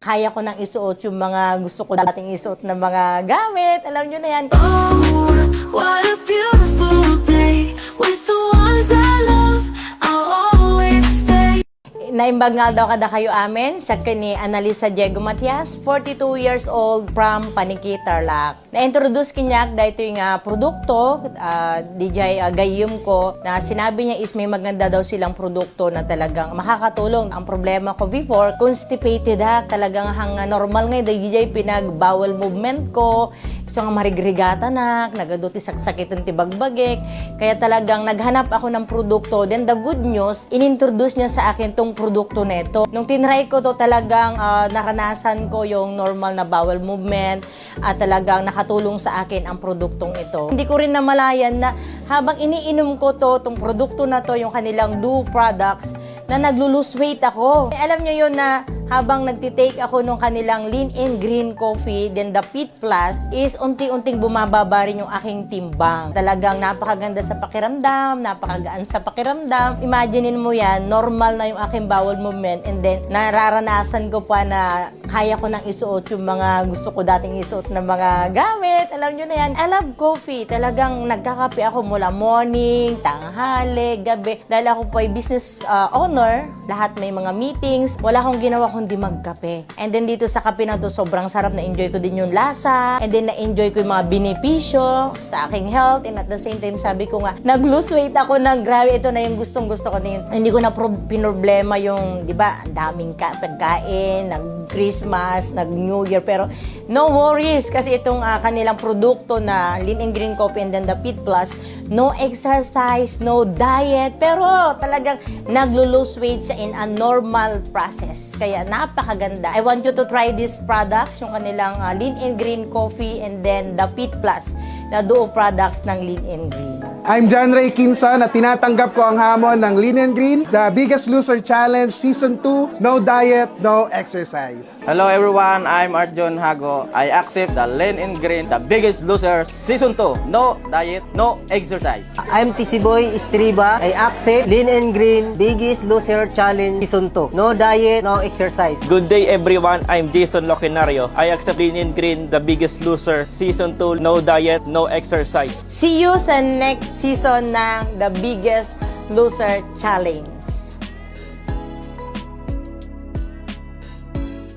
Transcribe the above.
kaya ko nang isuot yung mga gusto ko dating isuot na mga gamit. Alam nyo na yan. Oh, what a beautiful day with the ones I love. I'll always stay. Naimbag nga daw kada kayo amin sa kini Analisa Diego Matias, 42 years old from Paniki, Tarlac. Na-introduce kinyak dahil ito yung produkto, DJ gayum ko, na sinabi niya is may maganda daw silang produkto na talagang makakatulong. Ang problema ko before, constipated talagang hang normal ngayon, DJ pinag-bowel movement ko, gusto nga marigrigata na, nagaduti sakit ng tibagbagik, kaya talagang naghanap ako ng produkto. Then the good news, inintroduce niya sa akin tong produkto na ito. Nung tinry ko to talagang naranasan ko yung normal na bowel movement at talagang nakatulong sa akin ang produktong ito. Hindi ko rin namalayan na habang iniinom ko to, tong produkto na to, yung kanilang Duo products, na naglo-lose weight ako. Alam niyo yun na habang nagtitake ako nung kanilang Lean and Green Coffee, then the Fit Plus, is unti-unting bumababa rin yung aking timbang. Talagang napakaganda sa pakiramdam, napakagaan sa pakiramdam. Imaginein mo yan, normal na yung aking bowel movement, and then nararanasan ko pa na kaya ko nang isuot yung mga gusto ko dating isuot na mga gamit. Alam nyo na yan. I love coffee. Talagang nagkakape ako mula morning, tanghali, gabi. Dahil ako po ay business owner, lahat may mga meetings, wala akong ginawa kundi magkape. And then dito sa kape na to, sobrang sarap, na-enjoy ko din yung lasa, and then na-enjoy ko yung mga benepisyo sa aking health, and at the same time, sabi ko nga, nag-lose weight ako ng grabe. Ito na yung gustong-gusto ko din. Hindi ko na pinoblema yung, di ba, ang daming pagkain, nag-Christmas, nag-New Year, pero no worries, kasi itong kanilang produkto na Lean and Green Coffee and then the Fit Plus, no exercise, no diet, pero talagang naglo-lose weight siya in a normal process. Kaya napakaganda. I want you to try this products, yung kanilang Lean and Green Coffee and then the Fit Plus na duo products ng Lean and Green. I'm John Ray Kinson at tinatanggap ko ang hamon ng Lean and Green, The Biggest Loser Challenge Season 2, No Diet, No Exercise. Hello everyone, I'm Arjun Hago. I accept the Lean and Green, The Biggest Loser Season 2, No Diet, No Exercise. I'm TC Boy Estriba. I accept Lean and Green Biggest Loser Challenge Season 2. No diet, no exercise. Good day everyone, I'm Jason Locinario. I accept Lean and Green, The Biggest Loser Season 2, No Diet, No Exercise. See you sa next season ng The Biggest Loser Challenge.